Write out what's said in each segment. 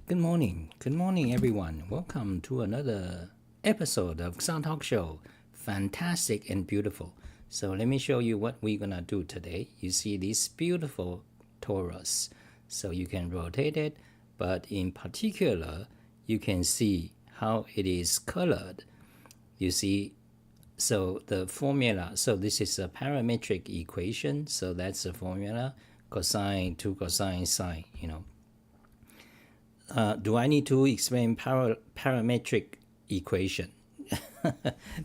Good morning. Good morning, everyone. Welcome to another episode of Xan Talk Show. Fantastic and beautiful. So let me show you what we're going to do today. You see this beautiful torus. So you can rotate it, but in particular, you can see how it is colored. You see, so the formula, so this is a parametric equation. So that's the formula, cosine to cosine sine, do I need to explain parametric equation?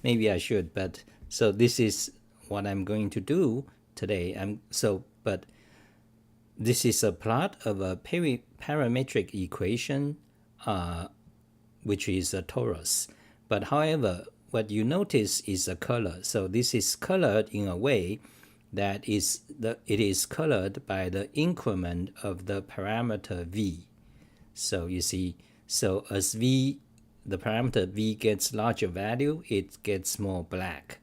Maybe I should, but so this is what I'm going to do today. But this is a plot of a parametric equation, which is a torus. But however, what you notice is a color. So this is colored in a way that it is colored by the increment of the parameter v. So you see, so as the parameter v gets larger value, it gets more black,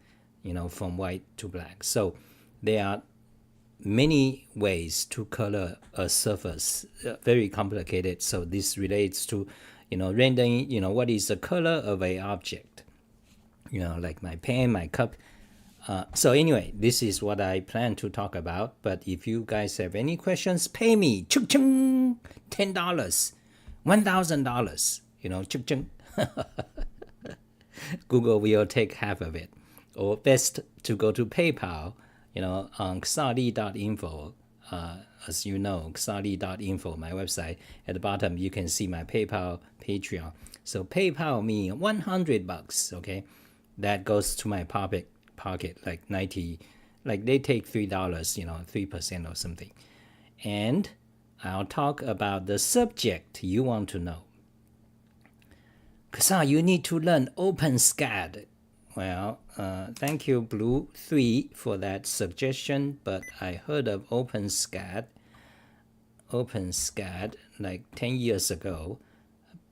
from white to black. So there are many ways to color a surface, very complicated. So this relates to, rendering, what is the color of an object, like my pen, my cup. So anyway, this is what I plan to talk about. But if you guys have any questions, pay me, $10, $1,000, Google will take half of it. Or best to go to PayPal, on xali.info. As you know, xali.info, my website. At the bottom, you can see my PayPal, Patreon. So PayPal me $100, okay? That goes to my pocket, like 90, like they take $3, 3% or something. And I'll talk about the subject you want to know. Because you need to learn openSCAD. Well, thank you, Blue3, for that suggestion, but I heard of openSCAD like 10 years ago.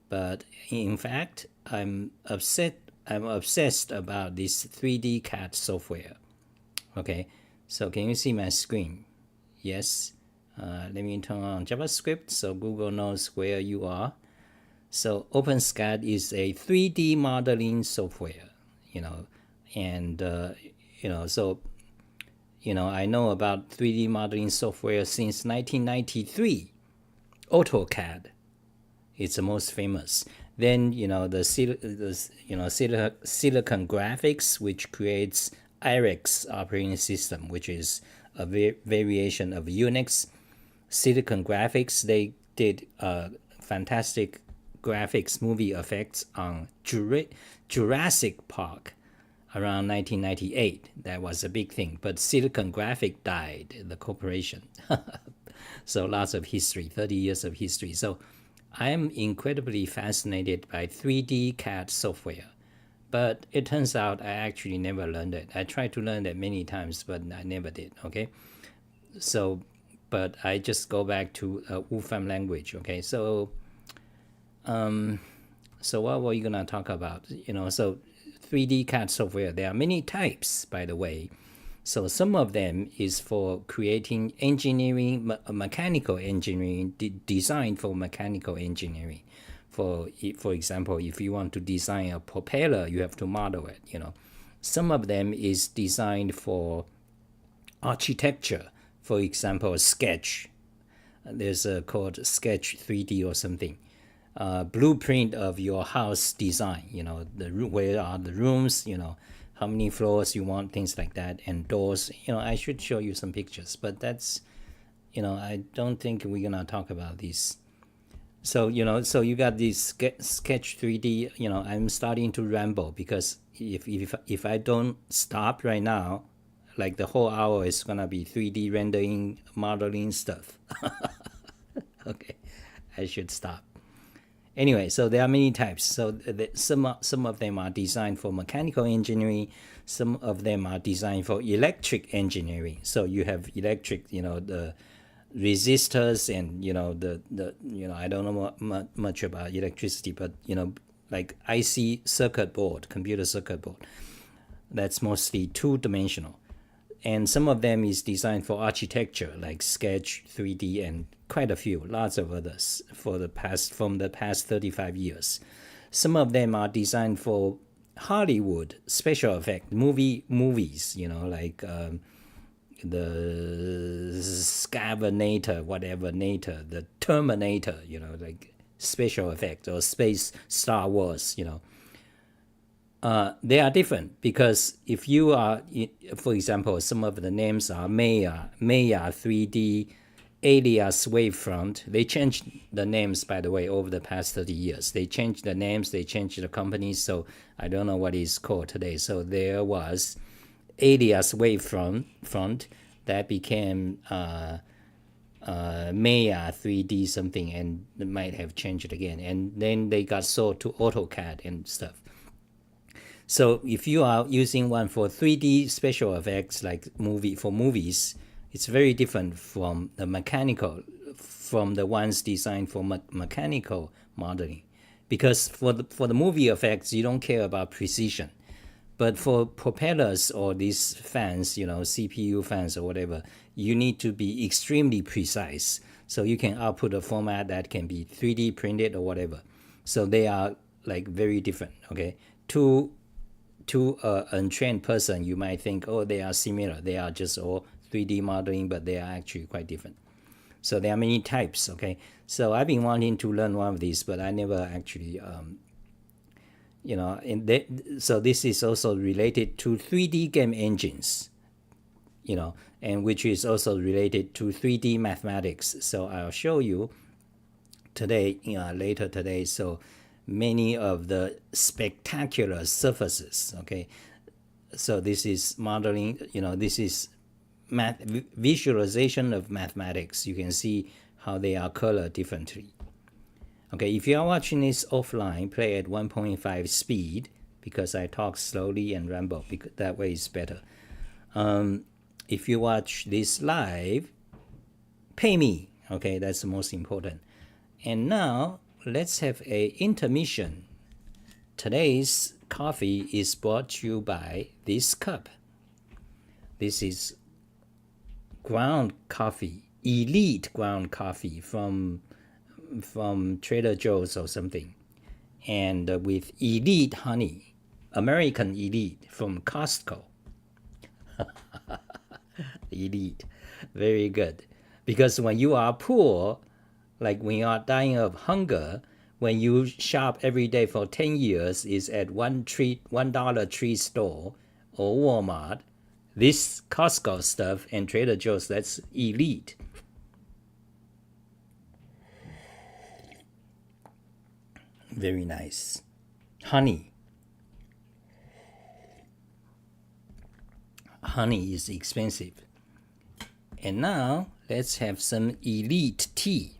But in fact, I'm obsessed about this 3D CAD software. Okay, so can you see my screen? Yes. Let me turn on JavaScript so Google knows where you are. So openSCAD is a 3D modeling software, and so I know about 3D modeling software since 1993. AutoCAD, it's the most famous. Then the Silicon Graphics, which creates IRIX operating system, which is a variation of Unix. Silicon Graphics, they did fantastic graphics movie effects on Jurassic Park around 1998. That was a big thing. But Silicon Graphics died, the corporation. So lots of history, 30 years of history. So I am incredibly fascinated by 3D CAD software. But it turns out I actually never learned it. I tried to learn it many times, but I never did, okay? So, but I just go back to Wolfram language, okay? So what were you going to talk about? So 3D CAD software, there are many types, by the way. So some of them is for creating engineering, mechanical engineering, designed for mechanical engineering. For example, if you want to design a propeller, you have to model it, Some of them is designed for architecture. For example, Sketch. There's called Sketch 3D or something. Blueprint of your house design, where are the rooms, how many floors you want, things like that, and doors. I should show you some pictures, but that's, I don't think we're gonna talk about this. So, so you got this Sketch 3D, I'm starting to ramble because if I don't stop right now, like the whole hour is gonna be 3D rendering, modeling stuff. Okay, I should stop. Anyway, so there are many types. So some of them are designed for mechanical engineering. Some of them are designed for electric engineering. So you have electric, the resistors and, I don't know much about electricity, but, like IC circuit board, computer circuit board. That's mostly two-dimensional. And some of them is designed for architecture, like Sketch 3D and quite a few, lots of others from the past 35 years. Some of them are designed for Hollywood special effect movies, like the Scavanator, whatever Nator, the Terminator, like special effect, or space Star Wars, they are different because if you are, for example, some of the names are Maya 3D, Alias Wavefront. They changed the names, by the way, over the past 30 years. They changed the names, they changed the companies, so I don't know what it's called today. So there was Alias Wavefront that became Maya 3D something, and they might have changed again. And then they got sold to AutoCAD and stuff. So if you are using one for 3D special effects, like movies, it's very different from the ones designed for mechanical modeling. Because for the movie effects, you don't care about precision. But for propellers or these fans, CPU fans or whatever, you need to be extremely precise. So you can output a format that can be 3D printed or whatever. So they are like very different, okay? To an untrained person, you might think, oh, they are similar. They are just all 3D modeling, but they are actually quite different. So there are many types, okay? So I've been wanting to learn one of these, but I never actually, so this is also related to 3D game engines, and which is also related to 3D mathematics. So I'll show you today, later today, so many of the spectacular surfaces, okay? So this is modeling, this is visualization of mathematics. You can see how they are colored differently. Okay, if you are watching this offline, play at 1.5 speed, because I talk slowly and ramble, because that way is better. If you watch this live, pay me, okay, that's the most important. And now, let's have a intermission. Today's coffee is brought to you by this cup. This is ground coffee, elite ground coffee from Trader Joe's or something, and with elite honey, American elite from Costco. Elite, very good. Because when you are poor, like when you are dying of hunger, when you shop every day for 10 years is at $1 tree store or Walmart, this Costco stuff and Trader Joe's, that's elite. Very nice. Honey. Honey is expensive. And now let's have some elite tea.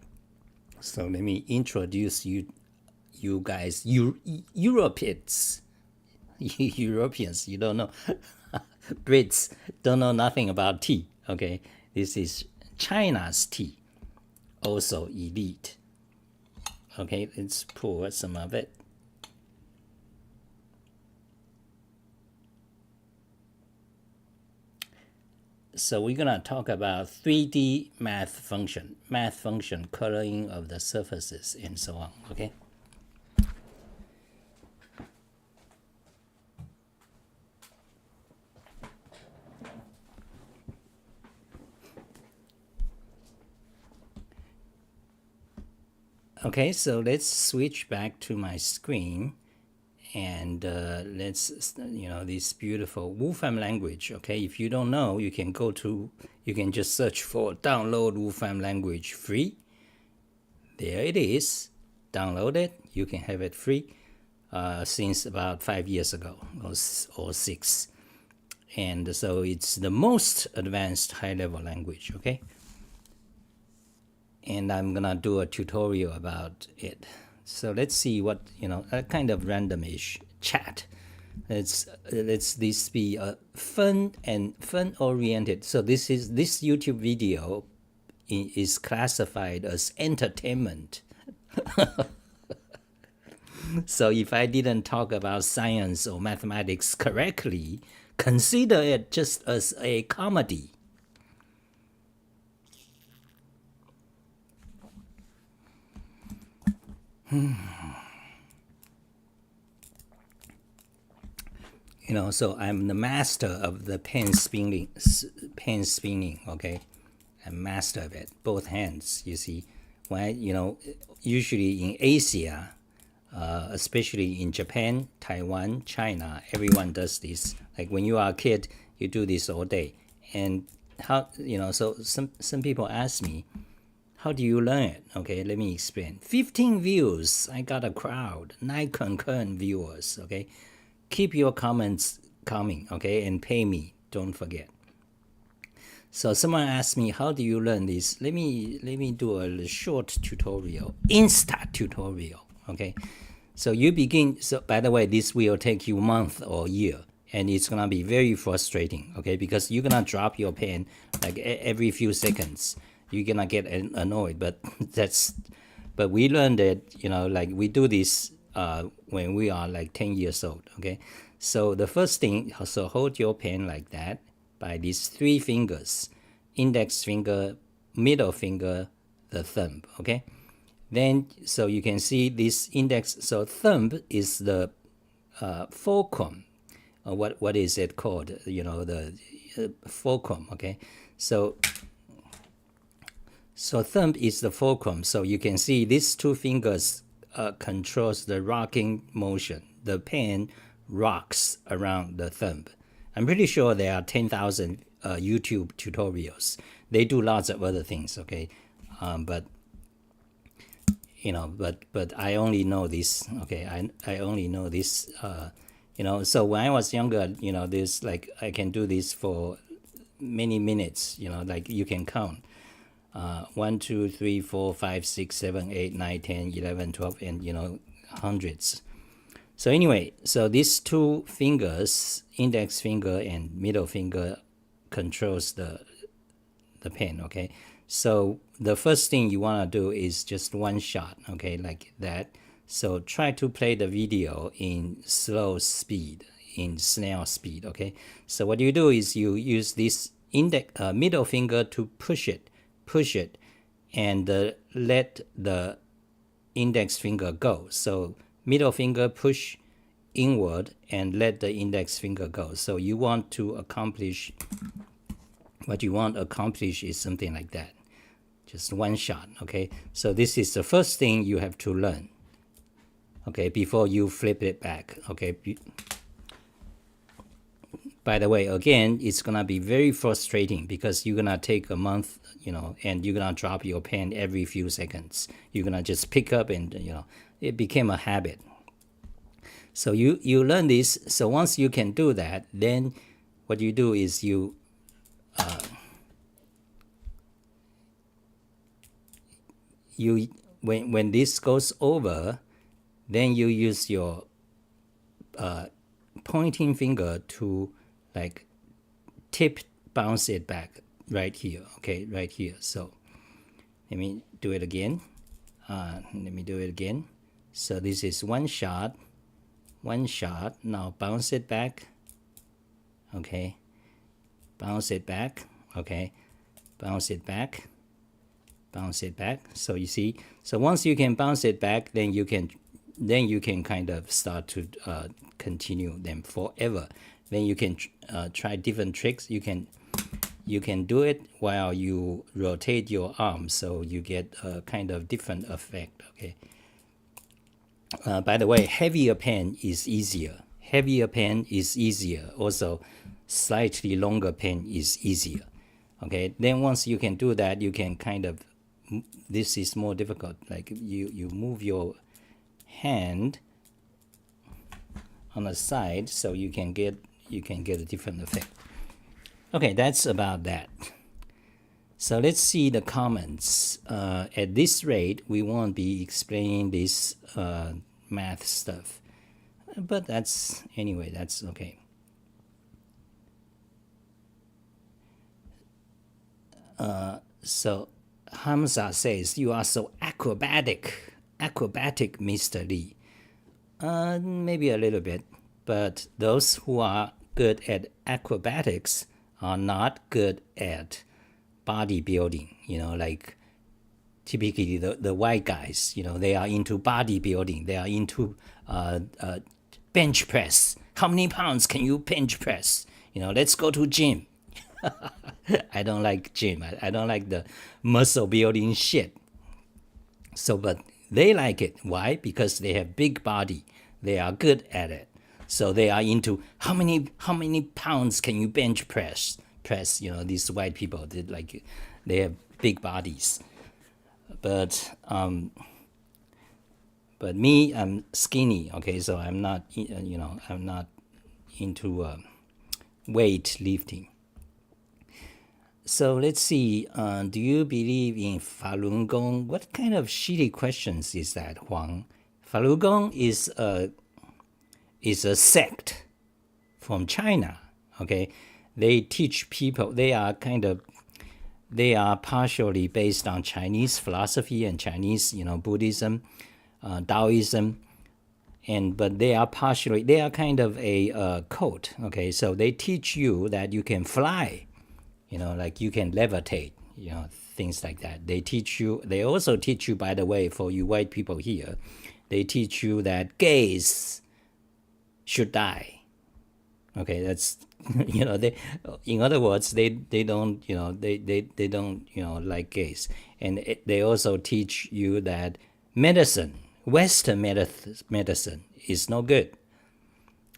So let me introduce you guys, Europeans. Europeans, you don't know. Brits don't know nothing about tea, okay? This is China's tea, also elite. Okay, let's pour some of it. So we're gonna talk about 3D math function, coloring of the surfaces, and so on, okay? Okay, so let's switch back to my screen, and let's, this beautiful Wolfram language, okay? If you don't know, you can just search for download Wolfram language free. There it is. Download it. You can have it free since about 5 years ago or 6. And so it's the most advanced high-level language, okay? And I'm gonna do a tutorial about it. So let's see what, a kind of randomish chat. Let's this be a fun oriented. So this YouTube video is classified as entertainment. So if I didn't talk about science or mathematics correctly, consider it just as a comedy. So I'm the master of the pen spinning, okay? I'm master of it, both hands, you see. When, usually in Asia, especially in Japan, Taiwan, China, everyone does this. Like when you are a kid, you do this all day. And how, so some people ask me, how do you learn it? Okay, let me explain. 15 views, I got a crowd, 9 concurrent viewers, okay? Keep your comments coming, okay, and pay me, don't forget. So someone asked me, how do you learn this? Let me do a short tutorial, Insta tutorial, okay? So you begin, so by the way, this will take you a month or a year, and it's gonna be very frustrating, okay? Because you're gonna drop your pen like every few seconds. You're gonna get annoyed, but but we learned that, like we do this when we are like 10 years old, okay? So the first thing, so hold your pen like that by these 3 fingers, index finger, middle finger, the thumb, okay? Then, so you can see this index, so thumb is the fulcrum, what is it called? The fulcrum, okay? So thumb is the fulcrum. So you can see these 2 fingers controls the rocking motion. The pen rocks around the thumb. I'm pretty sure there are 10,000 YouTube tutorials. They do lots of other things, okay? But I only know this, okay? I only know this, so when I was younger, this, like, I can do this for many minutes, like you can count. 1, 2, 3, 4, 5, 6, 7, 8, 9, 10, 11, 12, and, hundreds. So anyway, so these 2 fingers, index finger and middle finger, controls the pen, okay? So the first thing you want to do is just one shot, okay, like that. So try to play the video in slow speed, in snail speed, okay? So what you do is you use this middle finger to push it, and let the index finger go. So middle finger push inward and let the index finger go. So you want to accomplish, what you want to accomplish is something like that. Just one shot, okay? So this is the first thing you have to learn, okay, before you flip it back, okay? By the way, again, it's gonna be very frustrating because you're gonna take a month, and you're gonna drop your pen every few seconds. You're gonna just pick up and, it became a habit. So you learn this. So once you can do that, then what you do is when this goes over, then you use your pointing finger to like bounce it back right here, okay, right here. So let me do it again. So this is one shot. Now bounce it back, okay, bounce it back, okay, bounce it back. So you see, so once you can bounce it back, then you can kind of start to continue them forever. Then you can try different tricks. You can do it while you rotate your arm, so you get a kind of different effect, okay? By the way, heavier pen is easier. Also, slightly longer pen is easier, okay? Then once you can do that, you can kind of, this is more difficult. Like you move your hand on the side, so you can get a different effect. Okay, that's about that. So let's see the comments. At this rate, we won't be explaining this math stuff, but that's okay. So Hamza says, "You are so acrobatic, Mr. Lee." Maybe a little bit, but those who are good at acrobatics are not good at bodybuilding, like typically the white guys, they are into bodybuilding. They are into bench press. How many pounds can you bench press? Let's go to gym. I don't like gym. I don't like the muscle building shit. So, but they like it. Why? Because they have big body. They are good at it. So they are into how many pounds can you bench press? These white people, they have big bodies. But me, I'm skinny. Okay, so I'm not I'm not into weight lifting. So let's see. Do you believe in Falun Gong? What kind of shitty questions is that, Huang? Falun Gong is a sect from China. Okay, they teach people. They are partially based on Chinese philosophy and Chinese, Buddhism, Taoism, but they are kind of a cult. Okay, so they teach you that you can fly, like you can levitate, things like that. They also teach you, by the way, for you white people here, they teach you that gays should die. Okay, that's they, in other words, they don't they don't like gays, and they also teach you that Western medicine is no good.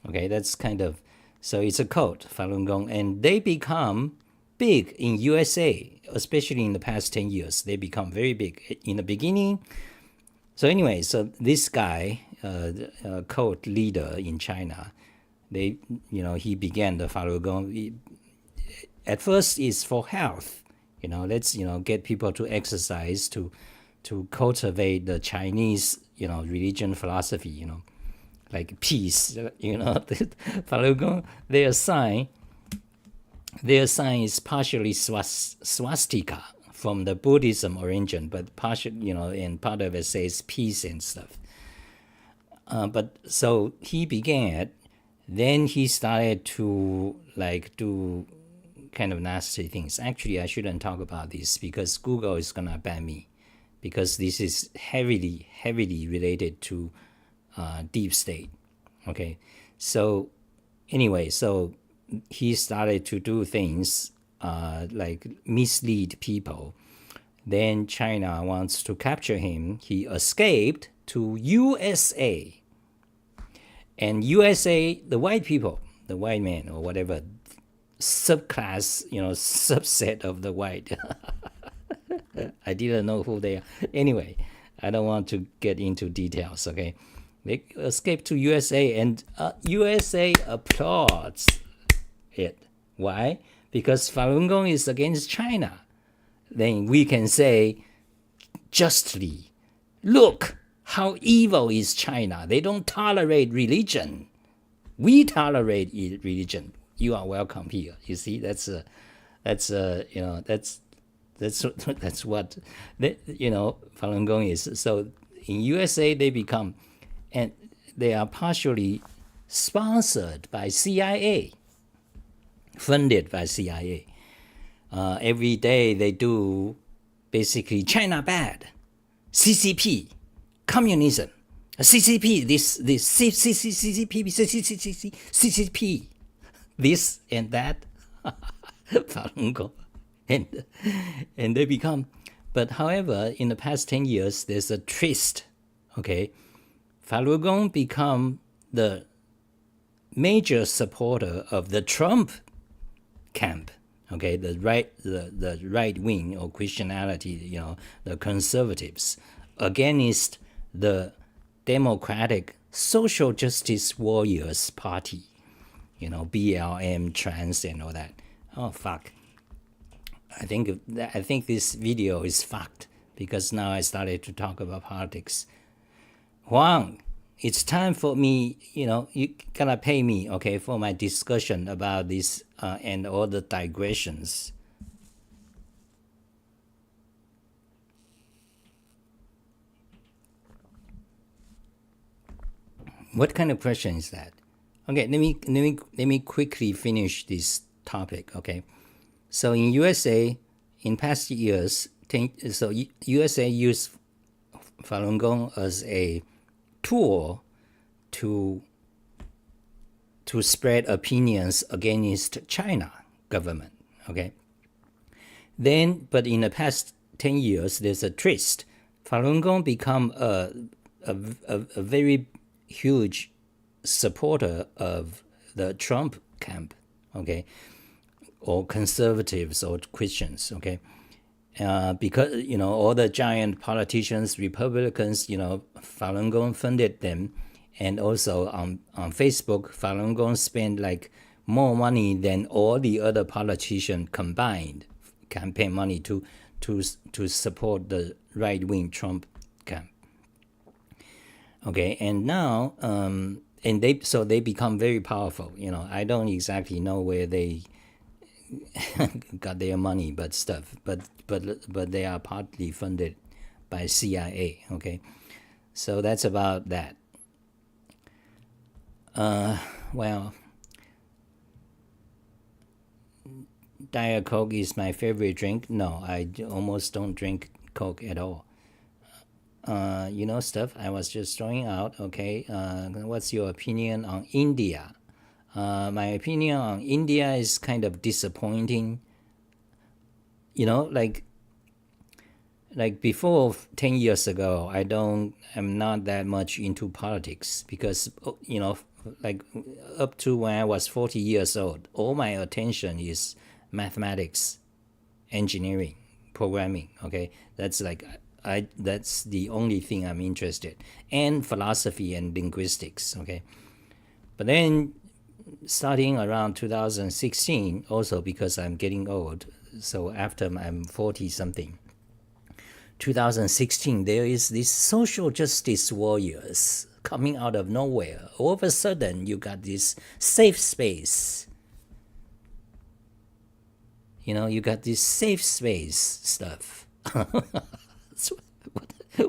Okay, that's kind of, so it's a cult, Falun Gong, and they become big in USA, especially in the past 10 years. They become very big in the beginning. So anyway, so this guy, cult leader in China, he began the Falun Gong. At first, it's for health. Let's get people to exercise, to cultivate the Chinese religion philosophy. Like peace. Falun Gong, their sign is partially swastika from the Buddhism origin, but partially, and part of it says peace and stuff. But so he began it. Then he started to do kind of nasty things. Actually, I shouldn't talk about this because Google is gonna ban me, because this is heavily related to deep state. Okay, so anyway, so he started to do things like mislead people. Then China wants to capture him. He escaped to USA. And USA, the white people, the white man or whatever, subclass, subset of the white. I didn't know who they are. Anyway, I don't want to get into details, okay? They escaped to USA, and USA applauds it. Why? Because Falun Gong is against China. Then we can say justly, look how evil is China. They don't tolerate religion. We tolerate religion. You are welcome here. You see, that's what Falun Gong is. So in USA they become, and they are partially sponsored by CIA, funded by CIA. Every day they do basically China bad, CCP, communism, CCP, CCP, this and that, Falun Gong, and they become. But however, in the past 10 years, there's a twist. Okay, Falun Gong become the major supporter of the Trump camp. Okay, the right wing or Christianity, the conservatives, against the Democratic Social Justice Warriors Party, BLM, trans, and all that. Oh fuck! I think this video is fucked because now I started to talk about politics. Huang, it's time for me. You gotta pay me, okay, for my discussion about this and all the digressions. What kind of question is that? Okay, let me quickly finish this topic. Okay, so in USA, in past years, USA used Falun Gong as a tool to spread opinions against China government. Okay. Then, but in the past 10 years, there's a twist. Falun Gong become a very huge supporter of the Trump camp, okay, or conservatives or Christians, okay, because all the giant politicians, Republicans, Falun Gong funded them, and also on Facebook, Falun Gong spent like more money than all the other politicians combined, campaign money to support the right-wing Trump camp. Okay, and now and they become very powerful. I don't exactly know where they got their money, but they are partly funded by CIA. Okay, so that's about that. Well, Diet Coke is my favorite drink. No, I almost don't drink Coke at all. Stuff I was just throwing out. Okay, what's your opinion on India? My opinion on India is kind of disappointing. Like before 10 years ago, I'm not that much into politics because, like up to when I was 40 years old, all my attention is mathematics, engineering, programming. Okay, that's like that's the only thing I'm interested in, and philosophy and linguistics. Okay, but then starting around 2016, also because I'm getting old, so after I'm 40 something, 2016, there is these social justice warriors coming out of nowhere. All of a sudden, you got this safe space. You got this safe space stuff.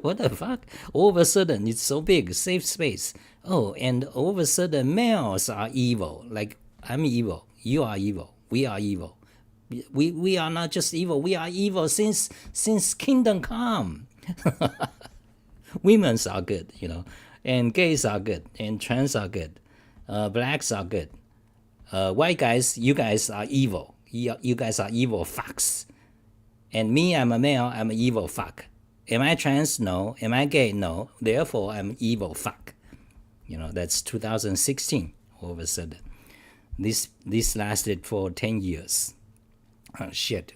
What the fuck? All of a sudden, it's so big, safe space. Oh, and all of a sudden, males are evil. Like, I'm evil. You are evil. We are evil. We are not just evil. We are evil since Kingdom Come. Women's are good, and gays are good, and trans are good. Blacks are good. White guys, you guys are evil. You guys are evil fucks. And me, I'm a male, I'm an evil fuck. Am I trans? No. Am I gay? No. Therefore, I'm evil fuck. That's 2016. All of a sudden, this lasted for 10 years. Oh shit!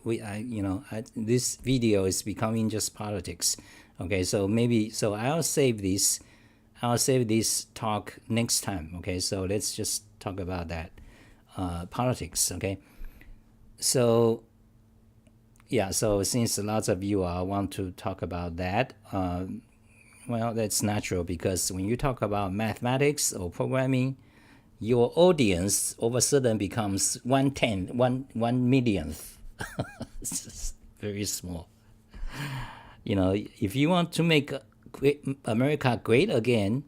This video is becoming just politics. Okay, so I'll save this. I'll save this talk next time. Okay, so let's just talk about that politics. Okay, so. Yeah, so since lots of you want to talk about that, well, that's natural because when you talk about mathematics or programming, your audience all of a sudden becomes 1/millionth. It's very small. If you want to make America great again,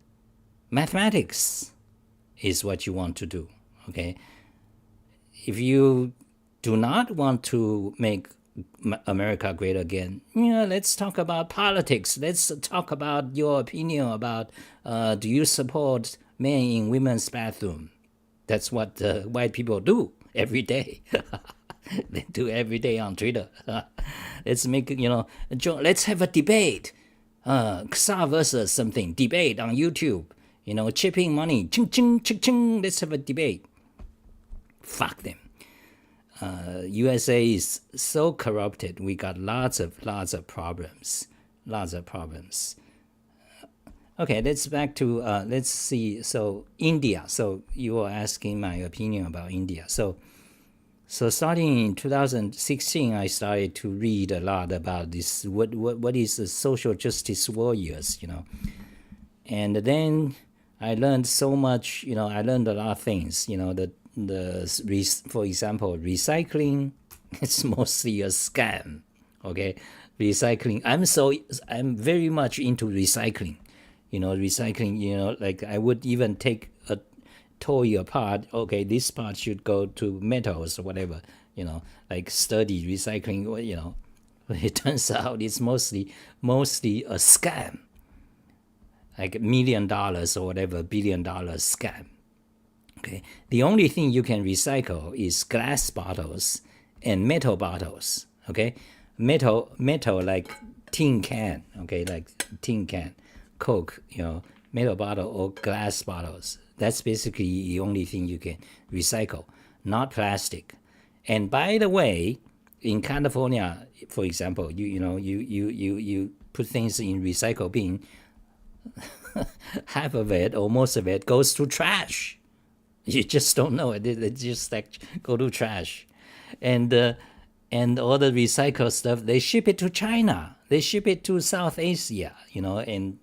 mathematics is what you want to do, okay? If you do not want to make America great again, let's talk about politics. Let's talk about your opinion about do you support men in women's bathroom? That's what white people do every day. They do every day on Twitter. Let's make let's have a debate. XR versus something. Debate on YouTube. Chipping money. Ching ching ching ching. Let's have a debate. Fuck them. USA is so corrupted. We got lots of problems. Okay, let's see. So India. So you were asking my opinion about India. So starting in 2016, I started to read a lot about this. What is the social justice warriors? And then I learned so much. I learned a lot of things. For example, recycling, it's mostly a scam. Okay, recycling. I'm very much into recycling. Recycling. Like I would even take a toy apart. Okay, this part should go to metals or whatever. Like study recycling. It turns out it's mostly a scam, like $1 million or whatever, $1 billion scam. Okay, the only thing you can recycle is glass bottles and metal bottles. Okay, metal like tin can. Okay, like tin can, Coke, metal bottle or glass bottles. That's basically the only thing you can recycle, not plastic. And by the way, in California, for example, you put things in recycle bin, half of it or most of it goes to trash. You just don't know it. It just like go to trash, and all the recycled stuff, they ship it to China. They ship it to South Asia. And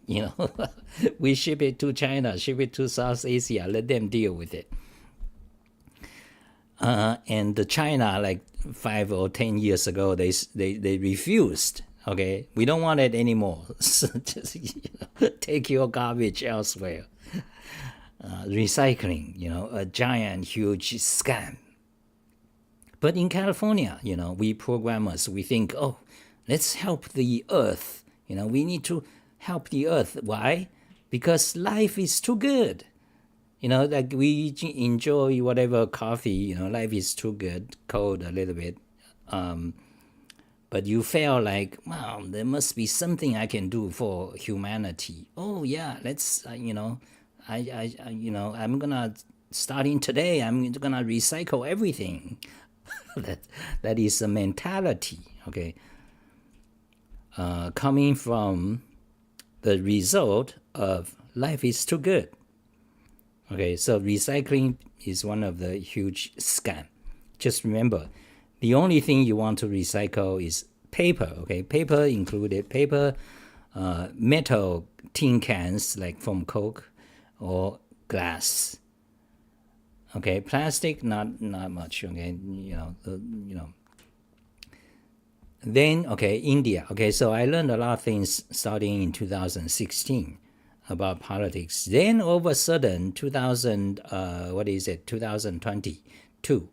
we ship it to China, ship it to South Asia. Let them deal with it. And China, like 5 or 10 years ago, they refused. Okay, we don't want it anymore. So just take your garbage elsewhere. Recycling, a giant, huge scam. But in California, we programmers, we think, oh, let's help the earth. We need to help the earth. Why? Because life is too good. Like we enjoy whatever coffee, life is too good, cold a little bit. But you feel like, wow, there must be something I can do for humanity. Oh yeah, let's, I'm gonna, starting today, I'm gonna recycle everything. that is a mentality, okay, coming from the result of life is too good. Okay, so recycling is one of the huge scam. Just remember, the only thing you want to recycle is paper. Okay, paper included paper, metal tin cans like from Coke, or glass. Okay, plastic not much. Okay, Then India. Okay, so I learned a lot of things starting in 2016 about politics. Then all of a sudden, 2022.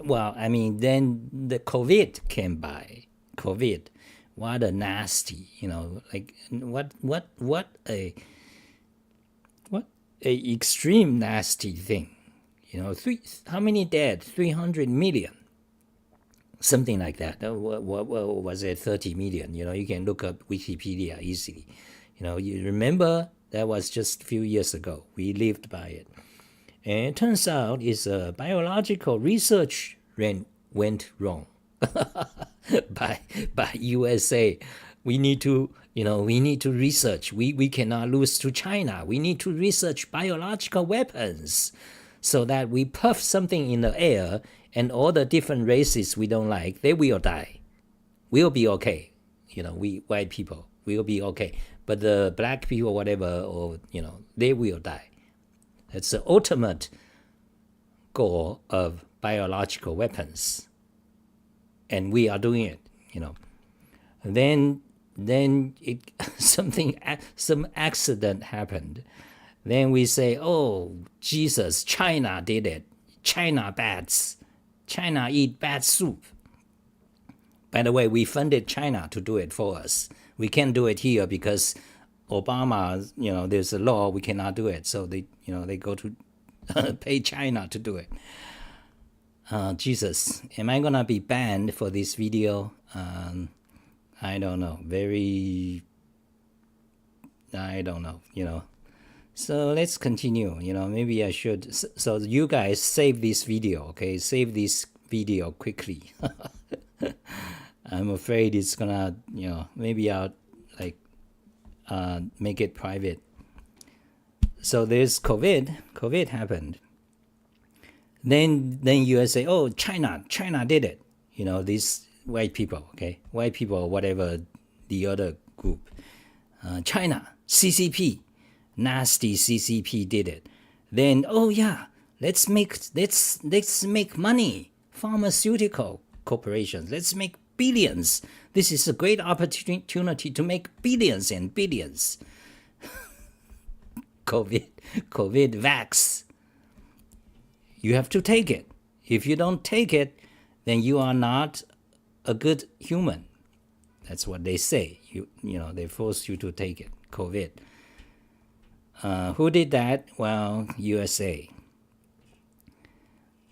Well, I mean, then the COVID came by. COVID, what a nasty, like what a extreme nasty thing. How many dead? 300 million. Something like that. What was it? 30 million. You can look up Wikipedia easily. You remember that was just a few years ago. We lived by it. And it turns out it's a biological research went wrong by USA. We need to research. We cannot lose to China. We need to research biological weapons so that we puff something in the air and all the different races we don't like, they will die. We'll be okay. We white people, we'll be okay. But the black people, whatever, or, they will die. It's the ultimate goal of biological weapons. And we are doing it, Then some accident happened. Then we say, oh, Jesus, China did it. China bats. China eat bat soup. By the way, we funded China to do it for us. We can't do it here because Obama, there's a law, we cannot do it. So they go to pay China to do it. Jesus, am I gonna be banned for this video? I don't know. I don't know, So let's continue, maybe I should. So you guys save this video, okay? Save this video quickly. I'm afraid it's gonna, maybe I'll make it private. So there's COVID happened. Then you say, oh, China did it. These white people, okay? White people or whatever, the other group. China, CCP, nasty CCP did it. Then, oh yeah, let's make money. Pharmaceutical corporations, let's make billions. This is a great opportunity to make billions and billions. COVID vax. You have to take it. If you don't take it, then you are not a good human. That's what they say. They force you to take it, COVID. Who did that? Well, USA.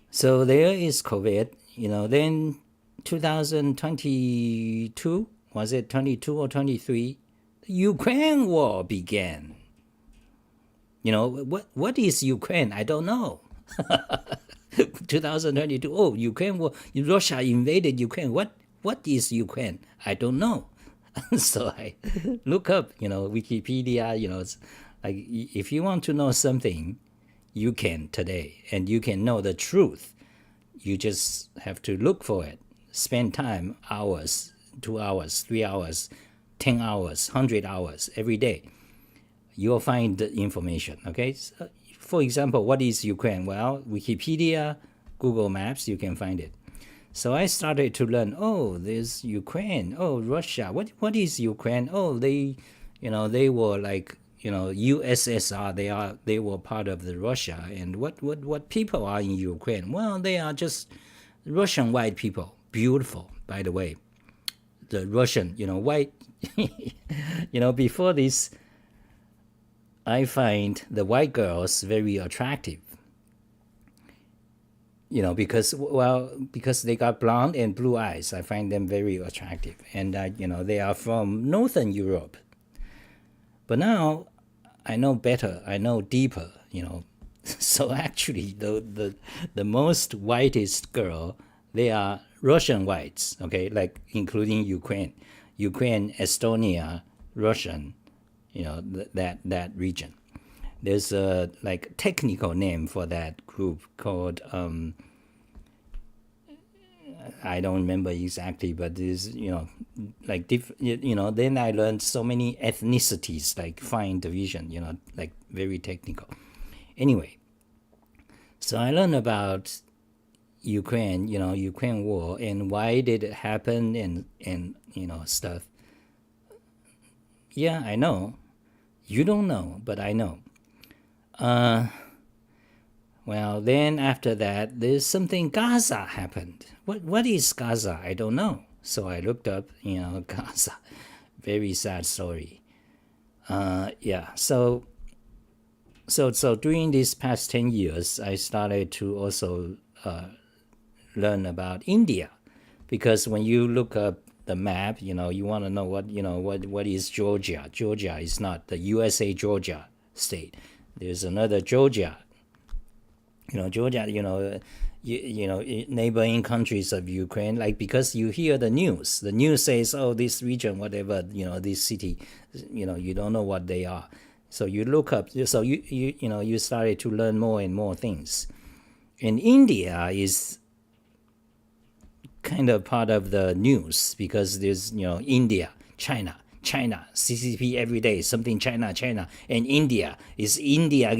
So there is COVID. Then 2022, was it 22 or 23? The Ukraine war began. What is Ukraine? I don't know. 2022. Oh, Ukraine war. Russia invaded Ukraine. What is Ukraine? I don't know. So I look up, Wikipedia. Like if you want to know something, you can today, and you can know the truth. You just have to look for it. Spend time, hours, 2 hours, 3 hours, 10 hours, 100 hours every day. You'll find the information, okay? So, for example, what is Ukraine? Well, Wikipedia, Google Maps, you can find it. So I started to learn, there's Ukraine. Oh, Russia. What is Ukraine? Oh, they were like, USSR. They were part of the Russia. And what people are in Ukraine? Well, they are just Russian white people. Beautiful, by the way. The Russian, white, before this, I find the white girls very attractive. Because they got blonde and blue eyes. I find them very attractive. And, they are from Northern Europe. But now I know better. I know deeper, So actually, the most whitest girl, they are Russian whites, okay, like including Ukraine, Estonia, Russian, that region. There's a technical name for that group called I don't remember exactly, but there's then I learned so many ethnicities, like fine division, very technical. Anyway, so I learned about Ukraine, Ukraine war, and why did it happen, and stuff. Yeah, I know. You don't know, but I know. Well, then after that, there's something Gaza happened. What is Gaza? I don't know. So I looked up, Gaza. Very sad story. Yeah. So during these past 10 years, I started to also learn about India, because when you look up the map, you want to know what is Georgia. Georgia is not the USA Georgia state. There's another Georgia. Georgia, neighboring countries of Ukraine, because you hear the news says, this region, whatever, this city, you don't know what they are. So you look up, so you started to learn more and more things. And India is kind of part of the news, because there's, India, China, CCP every day, something China, and India. Is India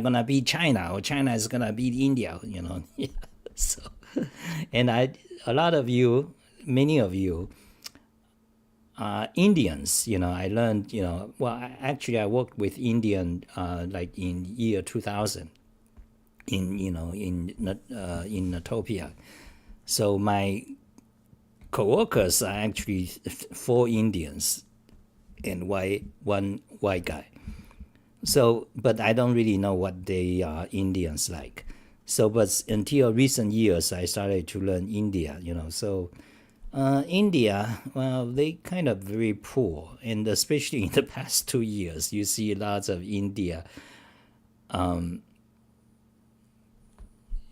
gonna beat China, or China is gonna beat India, So, and many of you are Indians, I learned, actually I worked with Indian, in year 2000, in Natopia. So my co-workers are actually 4 Indians and one white guy. So, but I don't really know what they are Indians like. So, but until recent years, I started to learn India, So, India, well, they kind of very poor, and especially in the past 2 years, you see lots of India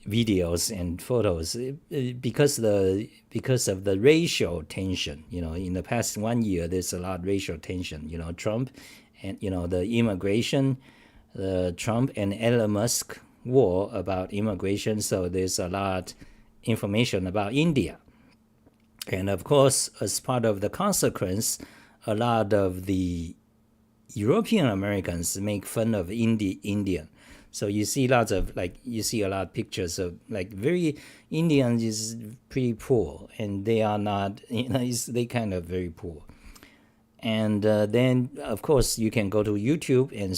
videos and photos, because of the racial tension. In the past 1 year, there's a lot of racial tension. Trump and the immigration, Trump and Elon Musk war about immigration. So there's a lot information about India, and of course, as part of the consequence, a lot of the European Americans make fun of Indian. So you see a lot of pictures of very Indians is pretty poor, and they are not, they kind of very poor. And then of course you can go to YouTube and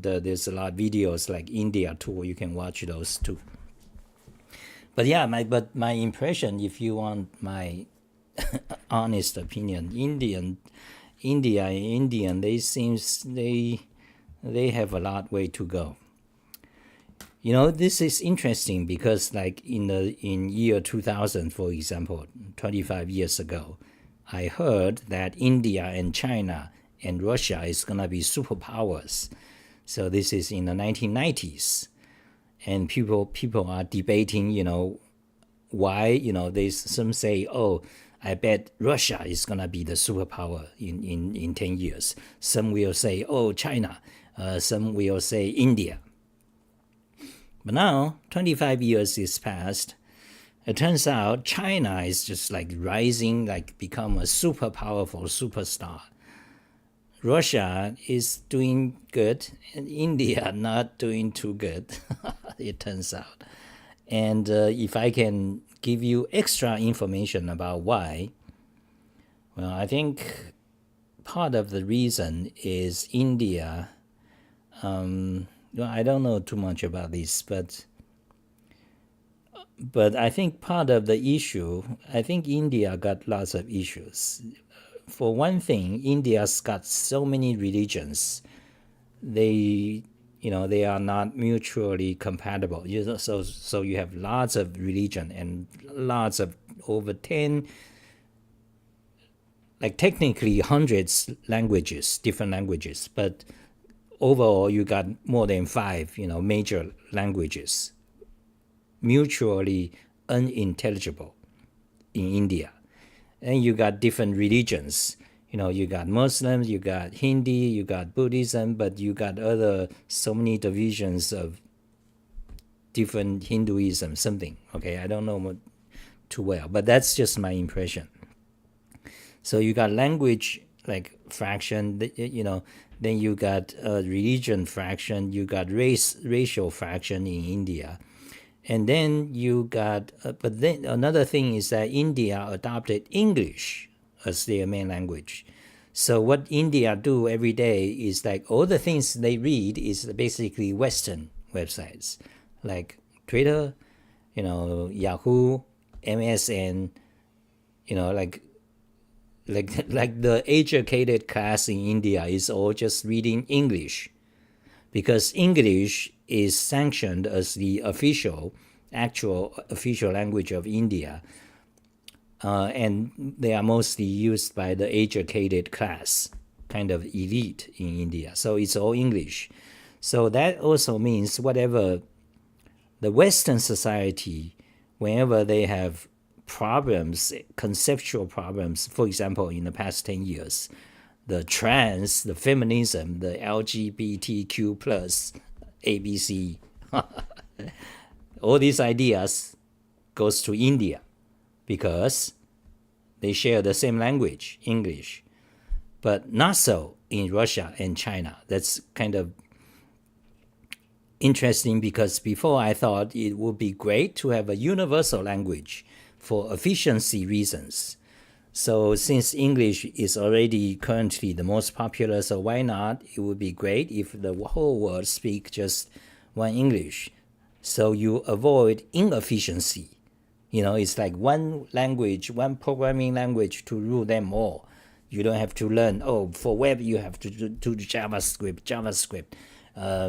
there's a lot of videos like India tour. You can watch those too. But yeah, my impression, if you want my honest opinion, India and Indian, they have a lot way to go. This is interesting because like in year 2000, for example, 25 years ago, I heard that India and China and Russia is going to be superpowers. So this is in the 1990s. And people are debating, why, some say, oh, I bet Russia is going to be the superpower in 10 years. Some will say, oh, China. Some will say India. But now, 25 years is passed. It turns out China is just like rising, like become a super powerful superstar. Russia is doing good, and India not doing too good, it turns out. And if I can give you extra information about why, well, I think part of the reason is India. I don't know too much about this, but I think part of the issue, I think India got lots of issues. For one thing, India's got so many religions. They are not mutually compatible. So you have lots of religion and lots of over 10, like technically hundreds languages, different languages, but overall you got more than 5, major languages, mutually unintelligible in India. And you got different religions. You got Muslims, you got Hindi, you got Buddhism, but you got so many divisions of different Hinduism, something. Okay, I don't know too well, but that's just my impression. So you got language like fraction, then you got religion fraction, you got racial fraction in India. And then you got, but then another thing is that India adopted English as their main language. So what India do every day is like all the things they read is basically Western websites, like Twitter, Yahoo, MSN, like the educated class in India is all just reading English, because English is sanctioned as the actual official language of India, and they are mostly used by the educated class, kind of elite in India. So it's all English. So that also means whatever the Western society, whenever they have problems, conceptual problems, for example, in the past 10 years, the trans, the feminism, the LGBTQ plus, ABC, all these ideas goes to India because they share the same language, English, but not so in Russia and China. That's kind of interesting because before I thought it would be great to have a universal language for efficiency reasons. So since English is already currently the most popular, so why not? It would be great if the whole world speak just one English. So you avoid inefficiency. It's like one language, one programming language to rule them all. You don't have to learn, for web you have to do JavaScript.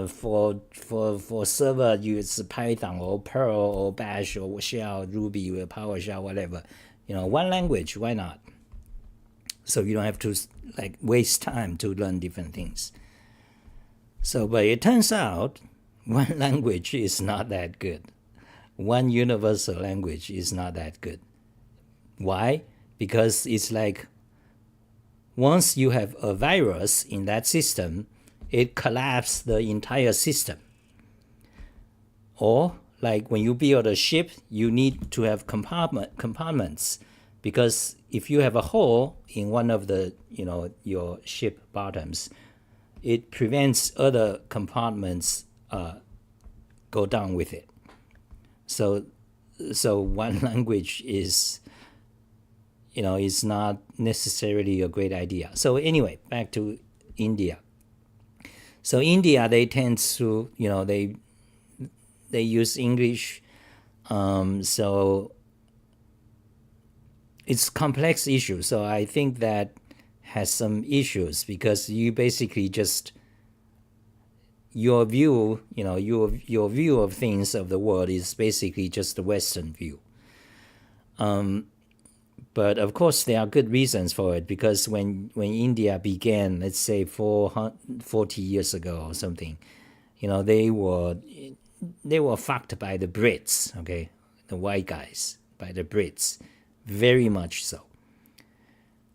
For server, you use Python or Perl or Bash or Shell, Ruby or PowerShell, whatever. One language, why not? So you don't have to waste time to learn different things. So, but it turns out one language is not that good. One universal language is not that good. Why? Because it's like once you have a virus in that system, it collapses the entire system. Or like when you build a ship, you need to have compartments, because if you have a hole in one of the your ship bottoms, it prevents other compartments go down with it. So one language is is not necessarily a great idea. So anyway, back to India. So India, they tend to they use English. So it's complex issue. So I think that has some issues because you basically just your view, your view of things of the world is basically just the Western view. But of course, there are good reasons for it because when India began, let's say 40 years ago or something, they were fucked by the Brits, okay, the white guys, by the Brits, very much so.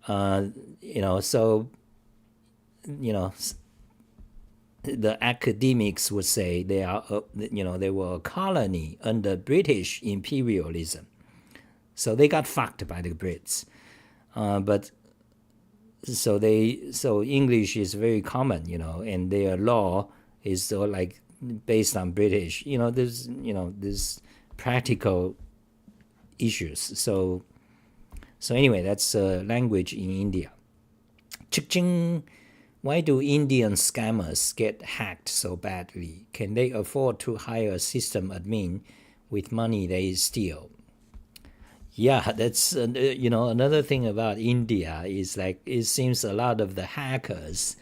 So the academics would say they were a colony under British imperialism. So they got fucked by the Brits. But so English is very common, and their law is so like based on British. There's practical issues. So anyway, that's language in India. Ching. Why do Indian scammers get hacked so badly? Can they afford to hire a system admin with money they steal? Yeah, that's another thing about India is like it seems a lot of the hackers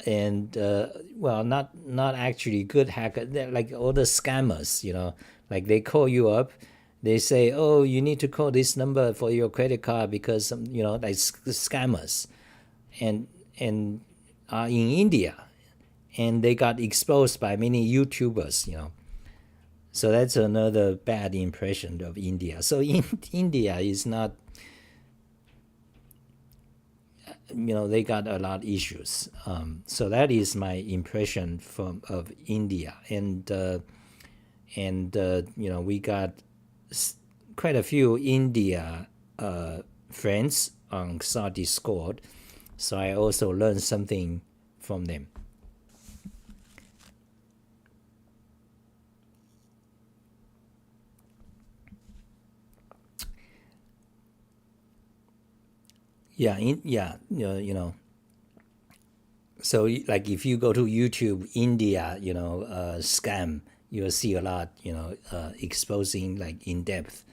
and not actually good hackers, they're like all the scammers, like they call you up, they say, oh, you need to call this number for your credit card because like scammers and are in India, and they got exposed by many YouTubers, So that's another bad impression of India. So India is not, they got a lot of issues. So that is my impression of India, and we got quite a few India friends on Discord. So I also learned something from them. So like if you go to YouTube India, scam, you'll see a lot, exposing like in depth.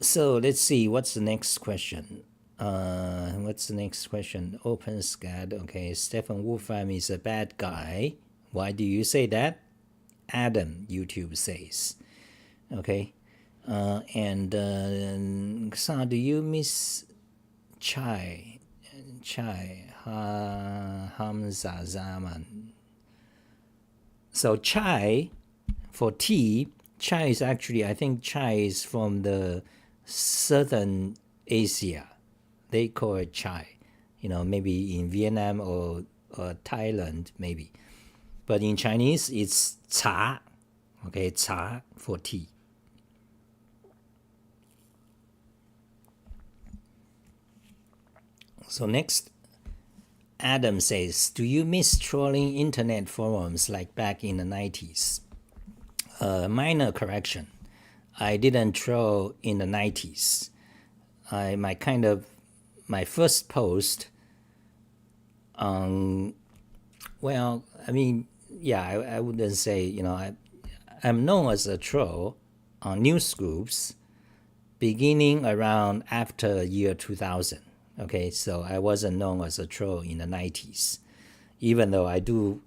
So let's see, what's the next question? OpenSCAD. Okay, Stephen Wolfram is a bad guy. Why do you say that? Adam, YouTube says. Okay. So do you miss Chai Hamza Zaman? So Chai for tea, Chai is actually, I think Chai is from the Southern Asia. They call it Chai, maybe in Vietnam or Thailand maybe. But in Chinese it's Cha, okay, Cha for tea. So next, Adam says, do you miss trolling internet forums like back in the 90s? Minor correction. I didn't troll in the 90s. My first post I wouldn't say, I'm known as a troll on news groups beginning around after year 2000. Okay, so I wasn't known as a troll in the 90s, even though I do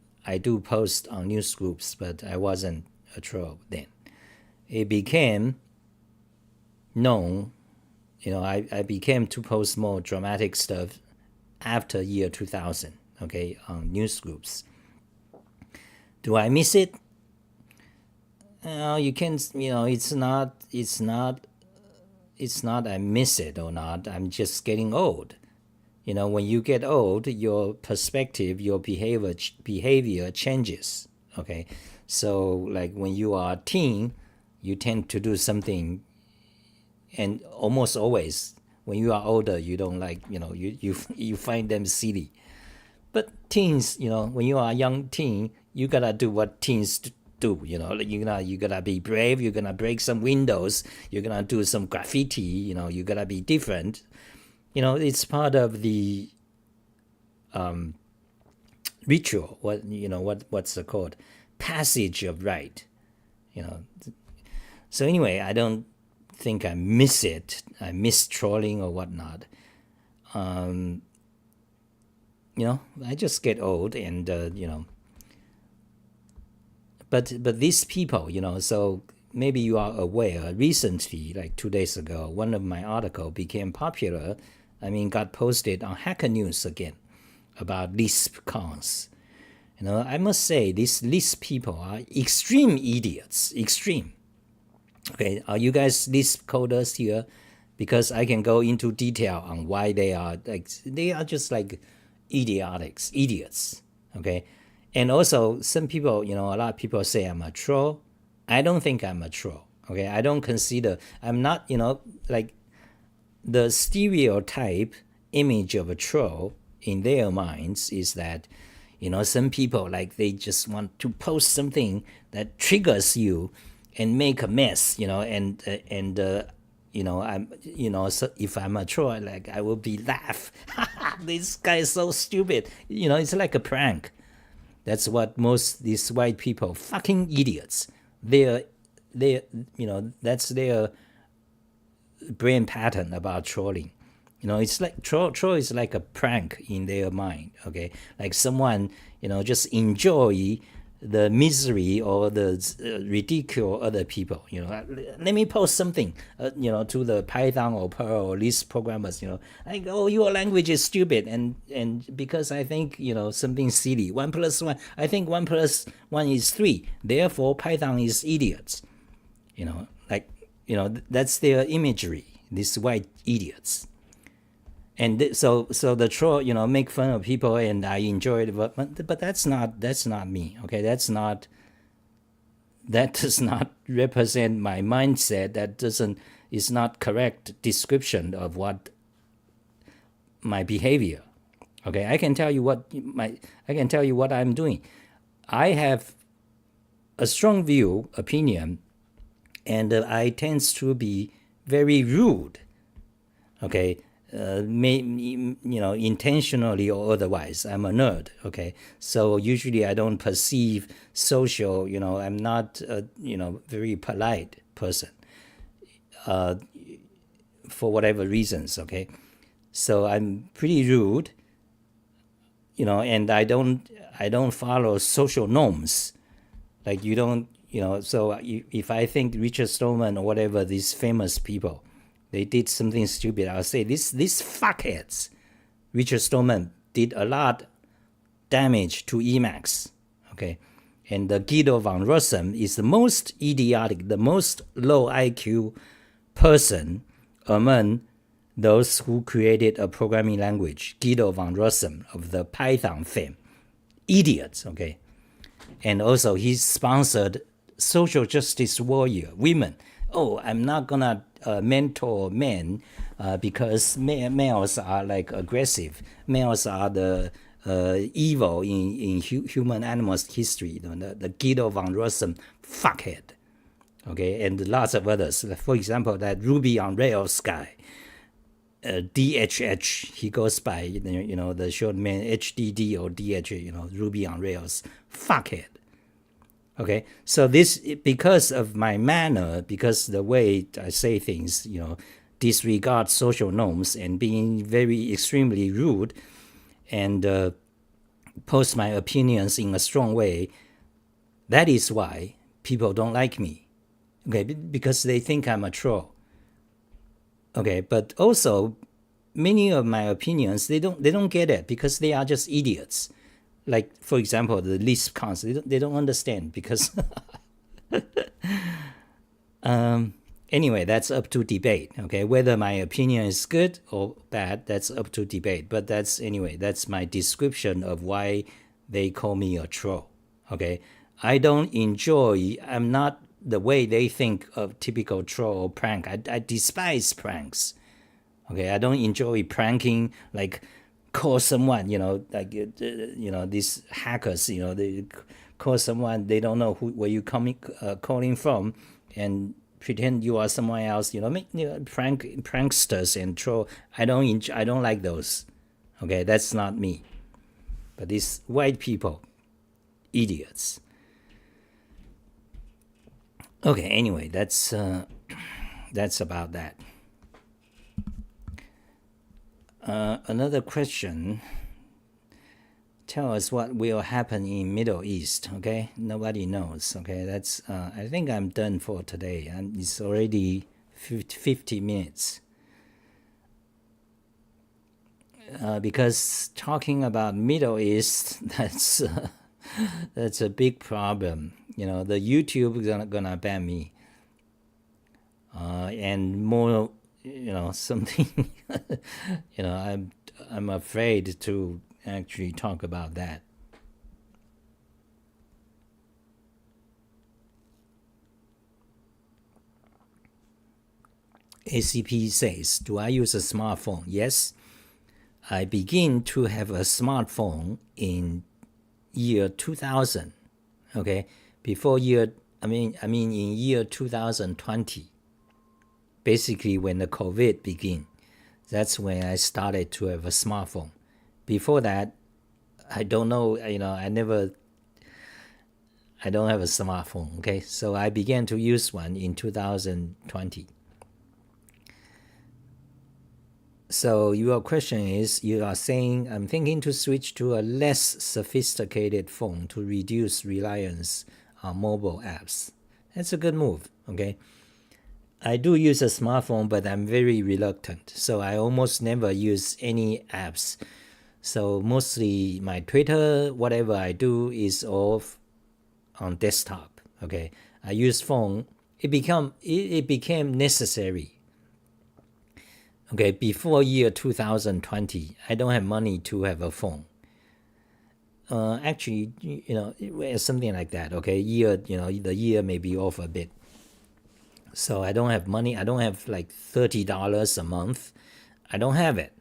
post on news groups, but I wasn't a troll then. It became known, I became to post more dramatic stuff after year 2000, okay, on news groups. Do I miss it? You can, it's not I miss it or not, I'm just getting old. When you get old, your perspective, your behavior changes, okay? So like when you are a teen, you tend to do something, and almost always when you are older, you don't like, you find them silly. But teens, when you are a young teen, you gotta do what teens do, you gotta be brave, you're gonna break some windows, you're gonna do some graffiti, you gotta be different. It's part of the ritual, what's it called? Passage of rite, So anyway, I don't think I miss it. I miss trolling or whatnot. I just get old, and But these people, so maybe you are aware. Recently, like 2 days ago, one of my articles became popular. Got posted on Hacker News again about Lisp cons. I must say these Lisp people are extreme idiots. Extreme. Okay, are you guys Lisp coders here? Because I can go into detail on why they are just like idiots. Okay, and also some people, a lot of people say I'm a troll. I don't think I'm a troll. Okay, I don't consider, I'm not, like the stereotype image of a troll in their minds is that, some people, like, they just want to post something that triggers you and make a mess, I'm, so if I'm a troll, like, I will be laugh. This guy is so stupid. It's like a prank. That's what most these white people, fucking idiots. They're that's their brain pattern about trolling. It's like troll is like a prank in their mind. Okay, like someone just enjoy the misery or the ridicule other people. Let me post something to the Python or Perl or Lisp programmers. Like, oh, your language is stupid, and because I think something silly. 1 + 1. I think 1 + 1 is 3. Therefore, Python is idiots. That's their imagery. These white idiots. And so the troll, make fun of people, and I enjoy it, but that's not me. Okay, that does not represent my mindset. Is not correct description of what my behavior. Okay, I can tell you what I'm doing. I have a strong opinion, and I tend to be very rude. Okay. Intentionally or otherwise, I'm a nerd. Okay, so usually I don't perceive social. I'm not a very polite person. For whatever reasons. Okay, so I'm pretty rude. And I don't follow social norms. Like you don't. So if I think Richard Stallman or whatever, these famous people, they did something stupid, I'll say, these fuckheads. Richard Stallman did a lot damage to Emacs. Okay, and Guido van Rossum is the most idiotic, the most low IQ person among those who created a programming language. Guido van Rossum of the Python fame. Idiots, okay? And also he sponsored social justice warrior, women. Oh, I'm not gonna mentor men because males are like aggressive. Males are the evil in human animals history. The Guido van Rossum fuckhead. Okay, and lots of others. For example, that Ruby on Rails guy, DHH, he goes by the short name HDD or DH, Ruby on Rails, fuckhead. Okay, so this, because of my manner, because the way I say things, disregard social norms and being very extremely rude, and post my opinions in a strong way, that is why people don't like me. Okay, because they think I'm a troll. Okay, but also many of my opinions, they don't get it because they are just idiots. Like, for example, the Lisp cons, they don't understand because anyway, that's up to debate. Okay, whether my opinion is good or bad, that's up to debate. But that's my description of why they call me a troll. Okay, I'm not the way they think of typical troll or prank. I despise pranks. Okay, I don't enjoy pranking, like call someone, these hackers, they call someone, they don't know where you calling from, and pretend you are someone else, pranksters and troll. I don't like those. Okay, that's not me. But these white people, idiots. Okay, anyway, that's that's about that. Another question. Tell us what will happen in Middle East, okay? Nobody knows, okay? That's, I think I'm done for today. And it's already 50 minutes. Because talking about Middle East, that's a big problem. The YouTube is gonna ban me. And more, something, I'm afraid to actually talk about that. ACP says, do I use a smartphone? Yes, I begin to have a smartphone in year 2000. Okay, before I mean in year 2020. Basically, when the COVID began, that's when I started to have a smartphone. Before that, I don't know, I don't have a smartphone, okay? So I began to use one in 2020. So your question is, you are saying, I'm thinking to switch to a less sophisticated phone to reduce reliance on mobile apps. That's a good move, okay? I do use a smartphone, but I'm very reluctant. So I almost never use any apps. So mostly my Twitter, whatever I do is all on desktop. Okay, I use phone. It became necessary. Okay, before year 2020, I don't have money to have a phone. Actually, something like that. Okay, the year may be off a bit. So I don't have money. I don't have like $30 a month. I don't have it.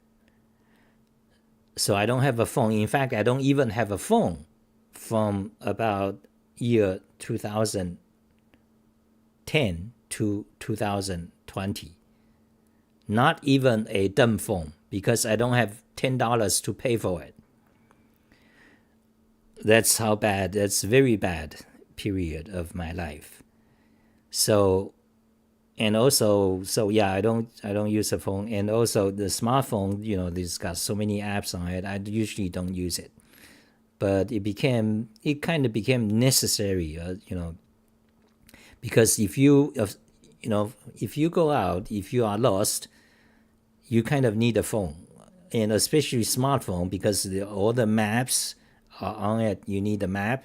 So I don't have a phone. In fact, I don't even have a phone from about year 2010 to 2020. Not even a dumb phone, because I don't have $10 to pay for it. That's how bad, that's very bad period of my life. So, and also, I don't use a phone. And also the smartphone, this got so many apps on it, I usually don't use it. But it kind of became necessary, because if you go out, if you are lost, you kind of need a phone, and especially smartphone, because all the maps are on it. You need a map.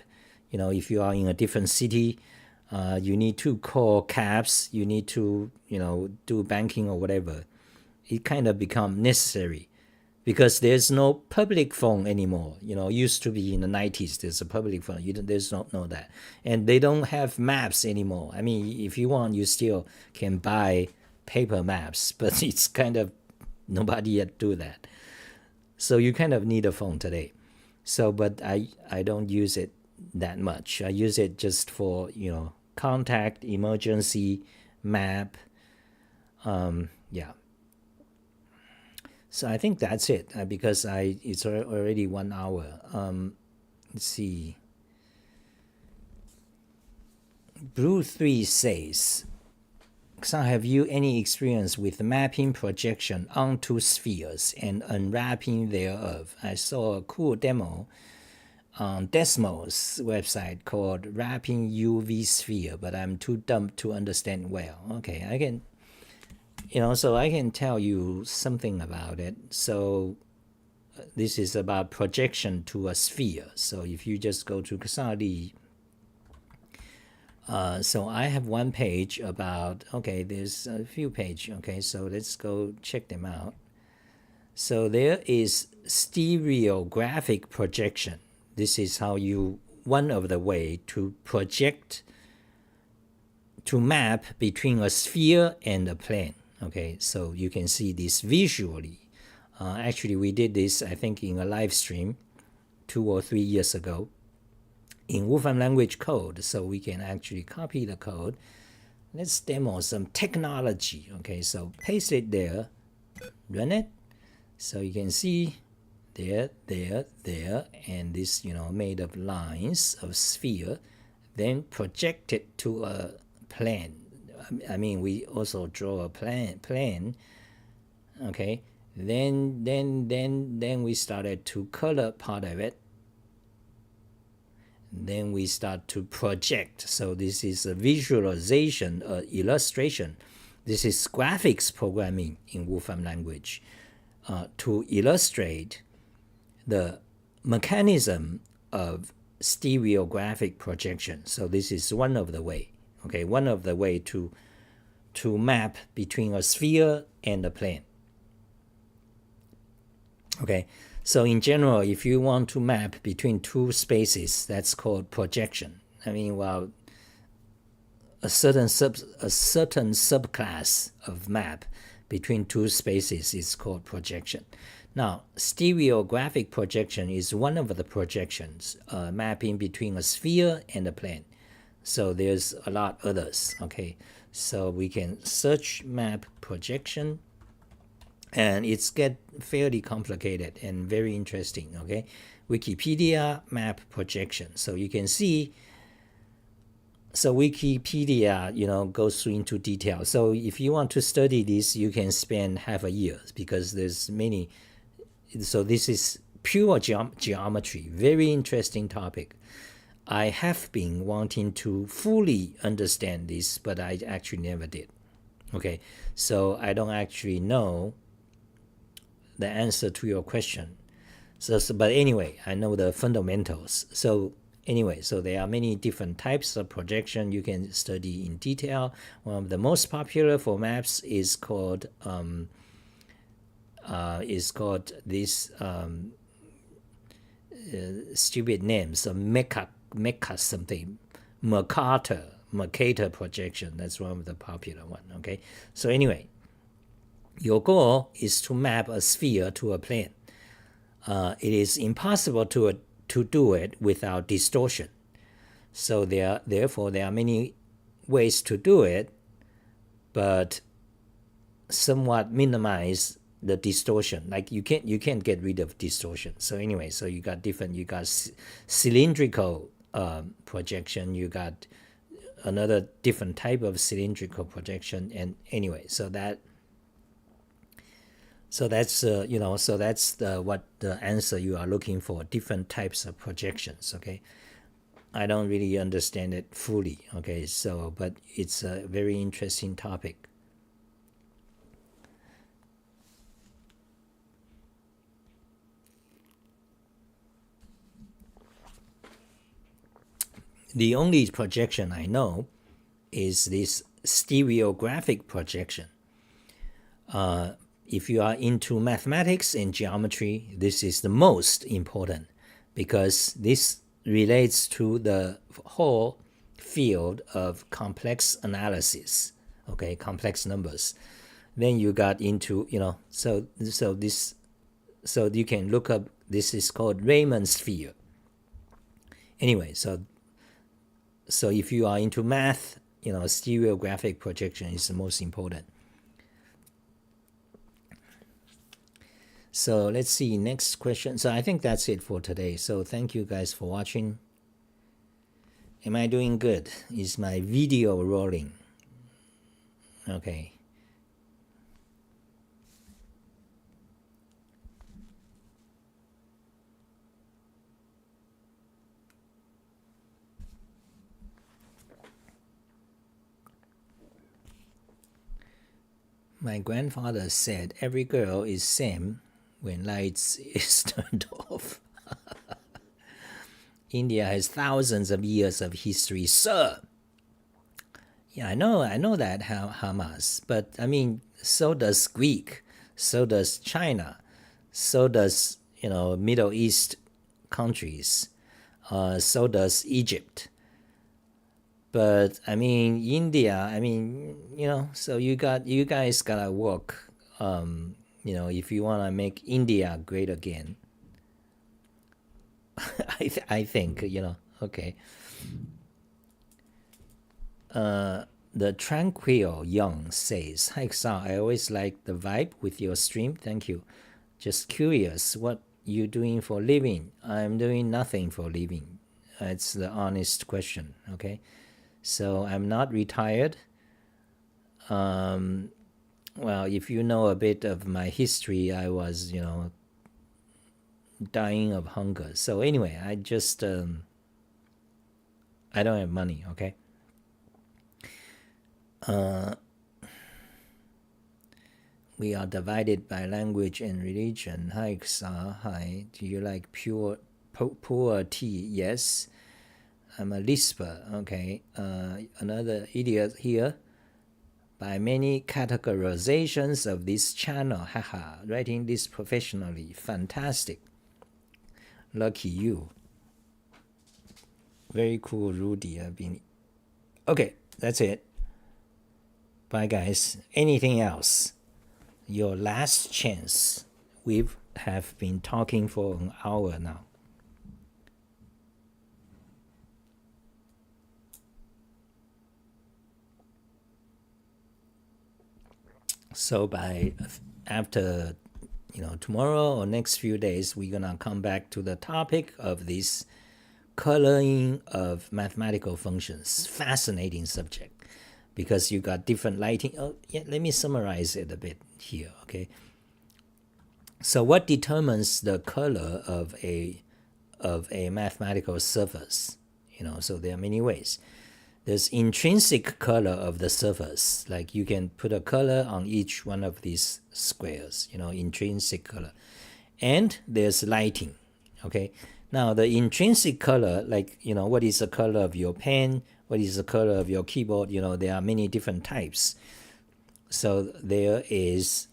If you are in a different city, you need to call cabs, you need to, do banking or whatever. It kind of become necessary because there's no public phone anymore. Used to be in the 90s, there's a public phone. There's not that. And they don't have maps anymore. I mean, if you want, you still can buy paper maps, but it's kind of, nobody yet do that. So you kind of need a phone today. So, but I don't use it that much. I use it just for, contact, emergency, map. Yeah. So I think that's it, because it's already 1 hour. Let's see. Blue 3 says, Xan, have you any experience with mapping projection onto spheres and unwrapping thereof? I saw a cool demo on Desmo's website called Wrapping UV Sphere, but I'm too dumb to understand well. Okay, I can, so I can tell you something about it. So this is about projection to a sphere. So if you just go to Kasali, so I have one page about, okay, there's a few pages, okay, so let's go check them out. So there is stereographic projection. This is how one of the way to project, to map between a sphere and a plane. Okay, so you can see this visually. Actually, we did this, I think, in a live stream 2 or 3 years ago in Wolfram language code, so we can actually copy the code. Let's demo some technology. Okay, so paste it there, run it. So you can see there, and this, made of lines of sphere, then project it to a plane, I mean, we also draw a plane. Okay, then we started to color part of it. Then we start to project. So this is a visualization, illustration. This is graphics programming in Wolfram language to illustrate the mechanism of stereographic projection. So this is one of the way. Okay, one of the way to map between a sphere and a plane. Okay, so in general, if you want to map between two spaces, that's called projection. I mean, well, a certain subclass of map between two spaces is called projection. Now, stereographic projection is one of the projections, mapping between a sphere and a plane. So there's a lot others. Okay, so we can search map projection. And it's get fairly complicated and very interesting. Okay, Wikipedia map projection. So you can see. So Wikipedia, goes into detail. So if you want to study this, you can spend half a year because there's many. So this is pure geometry. Very interesting topic. I have been wanting to fully understand this, but I actually never did. Okay, so I don't actually know the answer to your question. But anyway, I know the fundamentals. So anyway, so there are many different types of projection you can study in detail. One of the most popular for maps is called this stupid name, so Mercator something, Mercator projection. That's one of the popular one. Okay, so anyway, your goal is to map a sphere to a plane. It is impossible to do it without distortion. So therefore there are many ways to do it, but somewhat minimize the distortion. Like you can't get rid of distortion. So anyway, so you got cylindrical projection. You got another different type of cylindrical projection, and anyway, so that's what the answer you are looking for. Different types of projections. Okay, I don't really understand it fully. Okay, so but it's a very interesting topic. The only projection I know is this stereographic projection. If you are into mathematics and geometry, this is the most important because this relates to the whole field of complex analysis. Okay, complex numbers. Then you got into, so you can look up, this is called Raman sphere. Anyway, so if you are into math, stereographic projection is the most important. So let's see, next question. So I think that's it for today. So thank you guys for watching. Am I doing good? Is my video rolling? Okay. My grandfather said every girl is same when lights is turned off. India has thousands of years of history, sir. Yeah, I know that, Hamas, but I mean, so does Greek, so does China, so does Middle East countries, so does Egypt. But I mean, India, so you guys gotta work, if you wanna make India great again. I think, okay. The Tranquil Young says, "Hi, Xa, I always like the vibe with your stream. Thank you. Just curious, what you doing for living?" I'm doing nothing for living. It's the honest question, okay? So I'm not retired. Well, if you know a bit of my history, I was, dying of hunger. So anyway, I just, I don't have money, okay? We are divided by language and religion. Hi, Xa. Hi. Do you like poor tea? Yes. I'm a lisper. Okay. Another idiot here. By many categorizations of this channel. Haha. Writing this professionally. Fantastic. Lucky you. Very cool, Rudy. Okay. That's it. Bye, guys. Anything else? Your last chance. We have been talking for an hour now. So after tomorrow or next few days, we're gonna come back to the topic of this coloring of mathematical functions. Fascinating subject. Because you got different lighting. Oh, yeah, let me summarize it a bit here, okay? So what determines the color of a mathematical surface? So there are many ways. There's intrinsic color of the surface, like you can put a color on each one of these squares, intrinsic color. And there's lighting, okay? Now the intrinsic color, like, what is the color of your pen? What is the color of your keyboard? There are many different types. So there is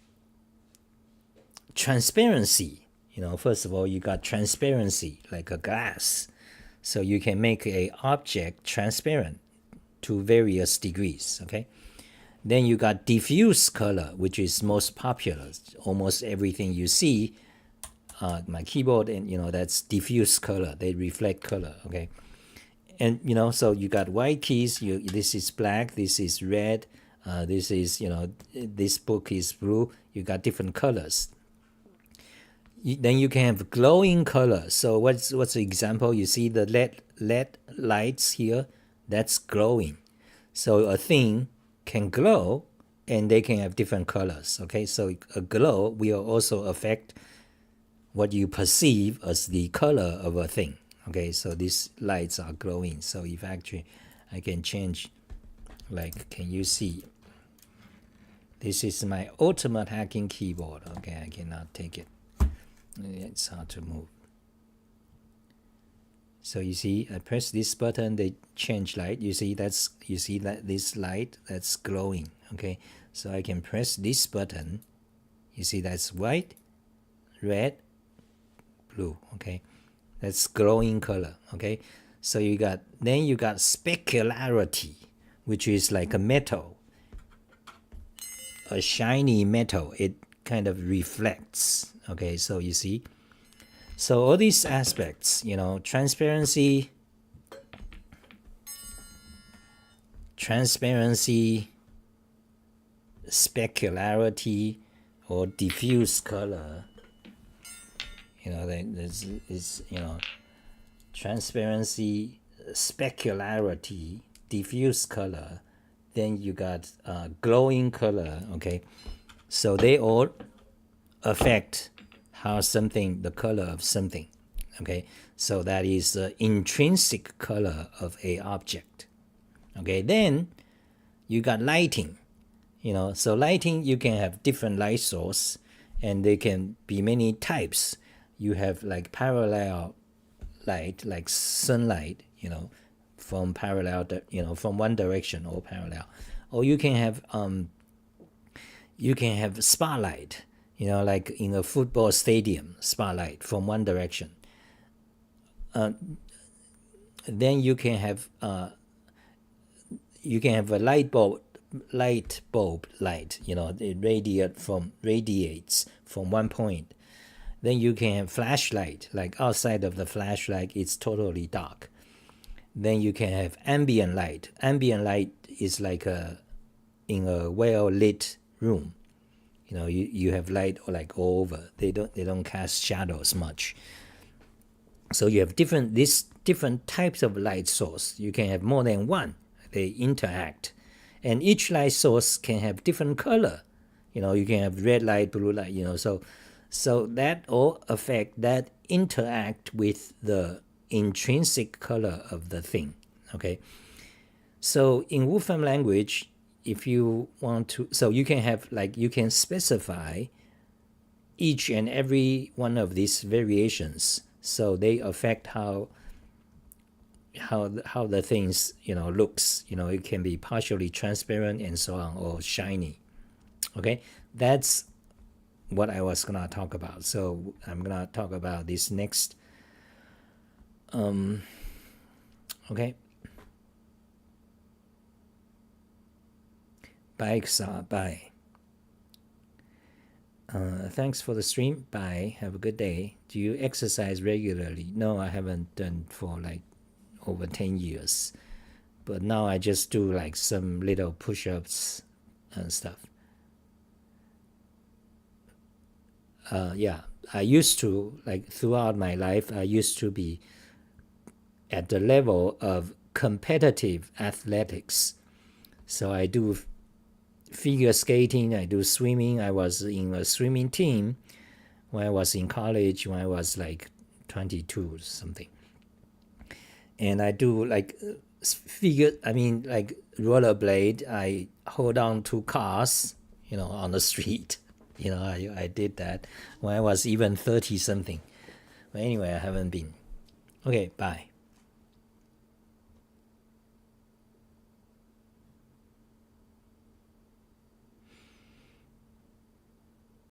transparency. First of all, you got transparency, like a glass. So you can make a object transparent to various degrees, okay? Then you got diffuse color, which is most popular. Almost everything you see, my keyboard, and that's diffuse color. They reflect color, okay? And so you got white keys. This is black. This is red. This is this book is blue. You got different colors. Then you can have glowing color. So what's the example? You see the LED lights here. That's glowing. So a thing can glow, and they can have different colors. Okay, so a glow will also affect what you perceive as the color of a thing. Okay, so these lights are glowing. So if actually I can change, like, can you see? This is my ultimate hacking keyboard. Okay, I cannot take it. It's hard to move. So you see, I press this button, they change light. You see that this light that's glowing. Okay, so I can press this button. You see that's white, red, blue. Okay. That's glowing color, okay? So you got specularity, which is like a metal, a shiny metal. It kind of reflects, okay? So you see, so all these aspects, transparency, specularity, or diffuse color. There's transparency, specularity, diffuse color. Then you got glowing color. Okay, so they all affect how the color of something. Okay, so that is the intrinsic color of a object. Okay, then you got lighting. So lighting, you can have different light source, and they can be many types. You have like parallel light, like sunlight, from parallel, from one direction or parallel. Or you can have spotlight, like in a football stadium, spotlight from one direction. Then you can have a light bulb light, it radiates from one point. Then you can have flashlight, like outside of the flashlight, it's totally dark. Then you can have ambient light. Ambient light is like in a well-lit room. You have light like all over. They don't cast shadows much. So you have different types of light source. You can have more than one. They interact, And each light source can have different color. You can have red light, blue light, so that all interact with the intrinsic color of the thing, okay? So in Wolfram language, if you want to, so you can have, you can specify each and every one of these variations, so they affect how the things looks. It can be partially transparent and so on, or shiny. Okay, that's what I was gonna talk about. So I'm gonna talk about this next. Okay. Bye, Xa. Bye. Thanks for the stream. Bye. Have a good day. Do you exercise regularly? No, I haven't done for over 10 years. But now I just do some little push-ups and stuff. Yeah, I used to, throughout my life, I used to be at the level of competitive athletics. So I do figure skating, I do swimming. I was in a swimming team when I was in college, when I was 22 or something. And I do rollerblade. I hold on to cars, on the street. I did that when I was even 30 something. But anyway, I haven't been. Okay, bye.